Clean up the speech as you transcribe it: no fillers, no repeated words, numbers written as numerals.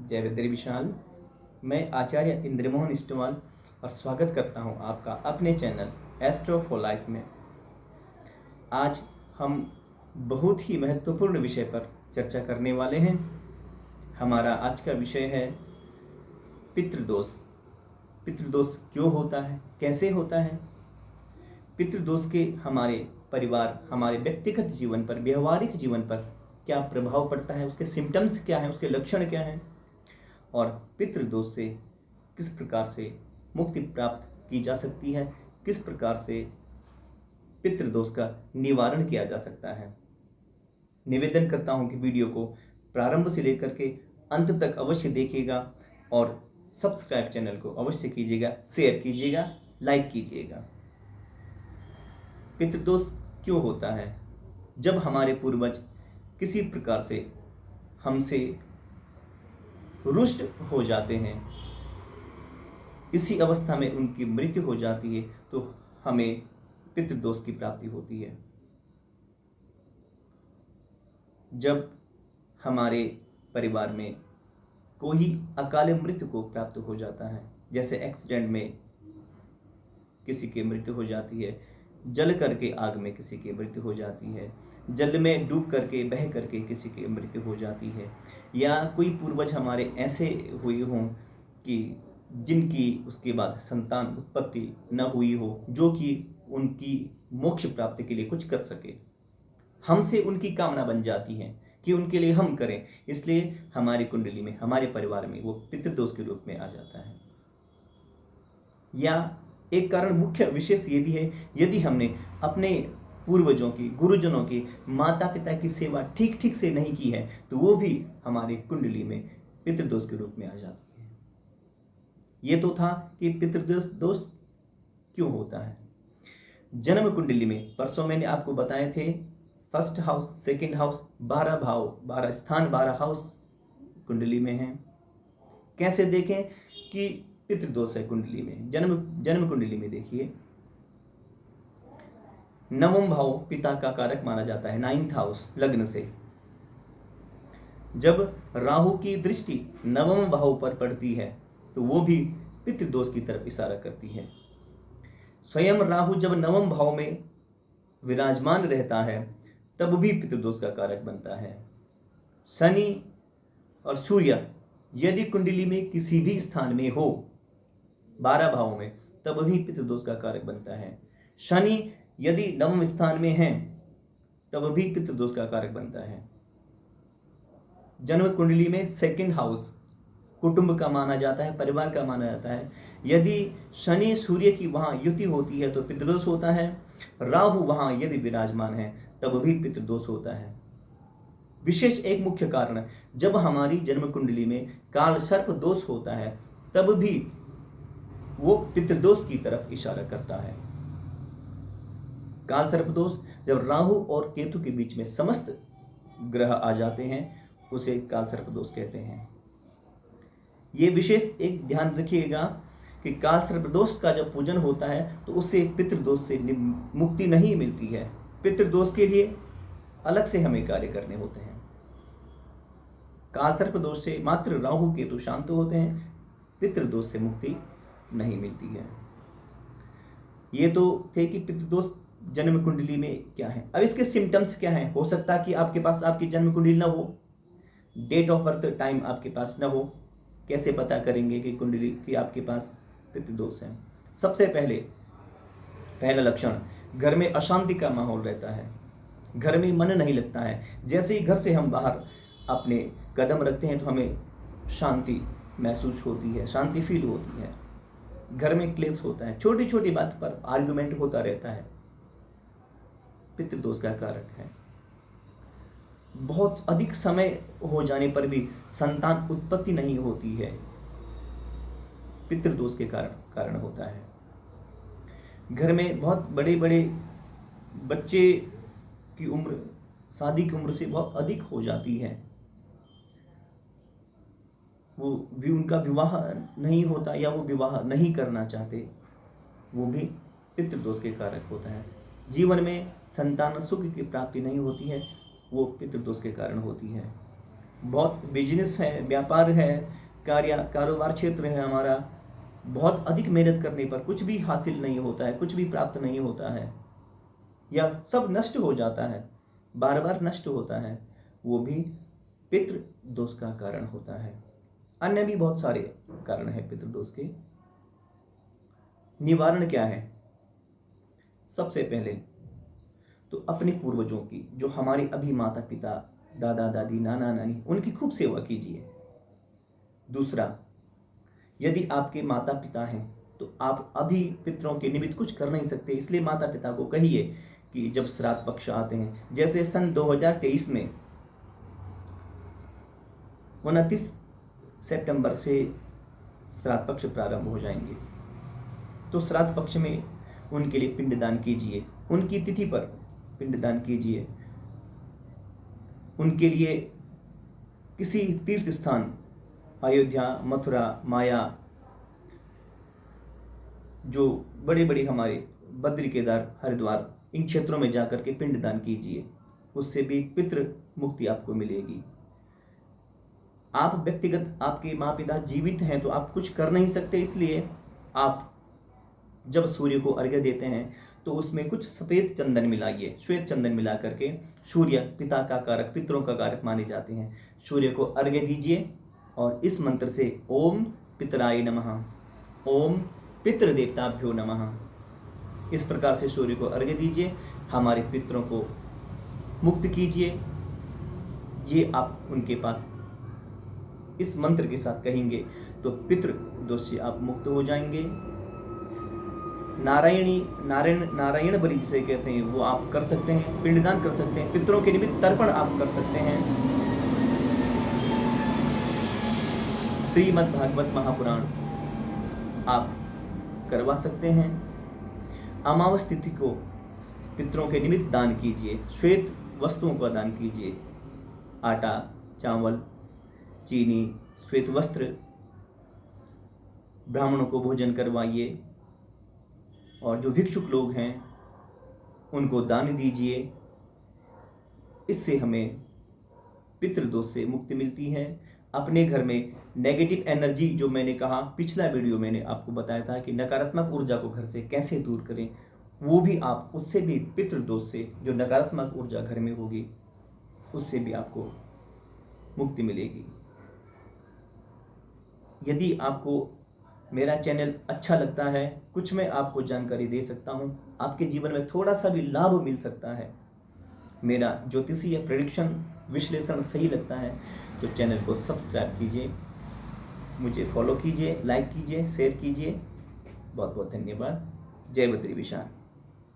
जय वेदरी विशाल। मैं आचार्य इंद्रमोहन इस्टवाल और स्वागत करता हूं आपका अपने चैनल एस्ट्रो फॉर लाइफ में। आज हम बहुत ही महत्वपूर्ण विषय पर चर्चा करने वाले हैं। हमारा आज का विषय है पितृदोष। पितृदोष क्यों होता है, कैसे होता है? पितृदोष के हमारे परिवार, हमारे व्यक्तिगत जीवन पर, व्यवहारिक जीवन पर क्या प्रभाव पड़ता है, उसके सिम्टम्स क्या हैं, उसके लक्षण क्या हैं, और पितृदोष से किस प्रकार से मुक्ति प्राप्त की जा सकती है, किस प्रकार से पितृदोष का निवारण किया जा सकता है। निवेदन करता हूं कि वीडियो को प्रारंभ से लेकर के अंत तक अवश्य देखिएगा और सब्सक्राइब चैनल को अवश्य कीजिएगा, शेयर कीजिएगा, लाइक कीजिएगा। पितृदोष क्यों होता है? जब हमारे पूर्वज किसी प्रकार से हमसे रुष्ट हो जाते हैं, इसी अवस्था में उनकी मृत्यु हो जाती है, तो हमें पितृदोष की प्राप्ति होती है। जब हमारे परिवार में कोई अकाल मृत्यु को प्राप्त हो जाता है, जैसे एक्सीडेंट में किसी की मृत्यु हो जाती है, जल करके आग में किसी की मृत्यु हो जाती है, जल में डूब करके बह करके किसी की मृत्यु हो जाती है, या कोई पूर्वज हमारे ऐसे हुए हों कि जिनकी उसके बाद संतान उत्पत्ति न हुई हो, जो कि उनकी मोक्ष प्राप्ति के लिए कुछ कर सके, हमसे उनकी कामना बन जाती है कि उनके लिए हम करें, इसलिए हमारी कुंडली में, हमारे परिवार में वो पितृदोष के रूप में आ जाता है। या एक कारण मुख्य विशेष ये भी है, यदि हमने अपने पूर्वजों की, गुरुजनों की, माता पिता की सेवा ठीक से नहीं की है, तो वो भी हमारी कुंडली में पितृदोष के रूप में आ जाती है। ये तो था कि पितृदोष क्यों होता है। जन्म कुंडली में परसों मैंने आपको बताए थे, फर्स्ट हाउस, सेकंड हाउस, 12 भाव, 12 स्थान, 12 हाउस कुंडली में हैं। कैसे देखें कि पितृदोष है कुंडली में? जन्म कुंडली में देखिए, नवम भाव पिता का कारक माना जाता है, 9th हाउस लग्न से। जब राहु की दृष्टि नवम भाव पर पड़ती है तो वो भी पितृदोष की तरफ इशारा करती है। स्वयं राहु जब नवम भाव में विराजमान रहता है तब भी पितृदोष का कारक बनता है। शनि और सूर्य यदि कुंडली में किसी भी स्थान में हो, 12 भावों में, तब भी पितृदोष का कारक बनता है। शनि यदि नवम स्थान में है तब भी पितृदोष का कारक बनता है। जन्म कुंडली में सेकंड हाउस कुटुंब का माना जाता है, परिवार का माना जाता है। यदि शनि सूर्य की वहां युति होती है तो पितृदोष होता है। राहु वहां यदि विराजमान है तब भी पितृदोष होता है। विशेष एक मुख्य कारण, जब हमारी जन्म कुंडली में काल सर्प दोष होता है तब भी वो पितृदोष की तरफ इशारा करता है। काल सर्प दोष जब राहु और केतु के बीच में समस्त ग्रह आ जाते हैं, उसे काल सर्प दोष कहते हैं। ये विशेष एक ध्यान रखिएगा कि काल सर्प दोष का जब पूजन होता है तो उससे पितृदोष से मुक्ति नहीं मिलती है। पितृदोष के लिए अलग से हमें कार्य करने होते हैं। काल सर्प दोष से मात्र राहु केतु शांत होते हैं, पितृदोष से मुक्ति नहीं मिलती है। ये तो थे कि पितृदोष जन्म कुंडली में क्या है। अब इसके सिम्टम्स क्या हैं? हो सकता है कि आपके पास आपकी जन्म कुंडली न हो, डेट ऑफ बर्थ टाइम आपके पास न हो। कैसे पता करेंगे कि कुंडली की आपके पास पितृदोष है? सबसे पहला लक्षण, घर में अशांति का माहौल रहता है, घर में मन नहीं लगता है। जैसे ही घर से हम बाहर अपने कदम रखते हैं तो हमें शांति महसूस होती है, शांति फील होती है। घर में क्लेश होता है, छोटी छोटी बात पर आर्गुमेंट होता रहता है, पितृदोष का कारक है। बहुत अधिक समय हो जाने पर भी संतान उत्पत्ति नहीं होती है, पितृदोष के कारण होता है। घर में बहुत बड़े बड़े बच्चे की उम्र शादी की उम्र से बहुत अधिक हो जाती है, वो भी उनका विवाह नहीं होता या वो विवाह नहीं करना चाहते, वो भी पितृदोष के कारक होता है। जीवन में संतान सुख की प्राप्ति नहीं होती है, वो पितृदोष के कारण होती है। बहुत बिजनेस है, व्यापार है, कारोबार क्षेत्र है हमारा, बहुत अधिक मेहनत करने पर कुछ भी हासिल नहीं होता है, कुछ भी प्राप्त नहीं होता है, या सब नष्ट हो जाता है, बार बार नष्ट होता है, वो भी पितृ दोष का कारण होता है। अन्य भी बहुत सारे कारण हैं पितृ दोष के। निवारण क्या है? सबसे पहले तो अपने पूर्वजों की, जो हमारे अभी माता पिता, दादा दादी, नाना नानी, उनकी खूब सेवा कीजिए। दूसरा, यदि आपके माता पिता हैं तो आप अभी पितरों के निमित्त कुछ कर नहीं सकते, इसलिए माता पिता को कहिए कि जब श्राद्ध पक्ष आते हैं, जैसे सन 2023 में 29 सितंबर से श्राद्ध पक्ष प्रारंभ हो जाएंगे, तो श्राद्ध पक्ष में उनके लिए पिंडदान कीजिए, उनकी तिथि पर पिंडदान कीजिए। उनके लिए किसी तीर्थ स्थान, अयोध्या, मथुरा, माया, जो बड़े बड़े हमारे बद्री, केदार, हरिद्वार, इन क्षेत्रों में जाकर के पिंडदान कीजिए, उससे भी पितृ मुक्ति आपको मिलेगी। आप व्यक्तिगत, आपके माँ पिता जीवित हैं तो आप कुछ कर नहीं सकते, इसलिए आप जब सूर्य को अर्घ्य देते हैं तो उसमें कुछ सफ़ेद चंदन मिलाइए, श्वेत चंदन मिला करके। सूर्य पिता का कारक, पितरों का कारक माने जाते हैं। सूर्य को अर्घ्य दीजिए और इस मंत्र से ओम पितराय नमः, ओम पितृदेवताभ्यो नमः, इस प्रकार से सूर्य को अर्घ्य दीजिए, हमारे पितरों को मुक्त कीजिए। ये आप उनके पास इस मंत्र के साथ कहेंगे तो पितृ दोष से आप मुक्त हो जाएंगे। नारायण बलि जिसे कहते हैं वो आप कर सकते हैं, पिंडदान कर सकते हैं, पितरों के निमित्त तर्पण आप कर सकते हैं। श्रीमद् भागवत महापुराण आप करवा सकते हैं। अमावस तिथि को पितरों के निमित्त दान कीजिए, श्वेत वस्तुओं का दान कीजिए, आटा, चावल, चीनी, श्वेत वस्त्र, ब्राह्मणों को भोजन करवाइए, और जो भिक्षुक लोग हैं उनको दान दीजिए। इससे हमें पितृदोष से मुक्ति मिलती है। अपने घर में नेगेटिव एनर्जी, जो मैंने कहा पिछला वीडियो मैंने आपको बताया था कि नकारात्मक ऊर्जा को घर से कैसे दूर करें, वो भी आप उससे भी पितृदोष से, जो नकारात्मक ऊर्जा घर में होगी, उससे भी आपको मुक्ति मिलेगी। यदि आपको मेरा चैनल अच्छा लगता है, कुछ मैं आपको जानकारी दे सकता हूँ, आपके जीवन में थोड़ा सा भी लाभ मिल सकता है, मेरा ज्योतिषीय प्रेडिक्शन विश्लेषण सही लगता है, तो चैनल को सब्सक्राइब कीजिए, मुझे फॉलो कीजिए, लाइक कीजिए, शेयर कीजिए। बहुत बहुत धन्यवाद। जय बद्री विशाल।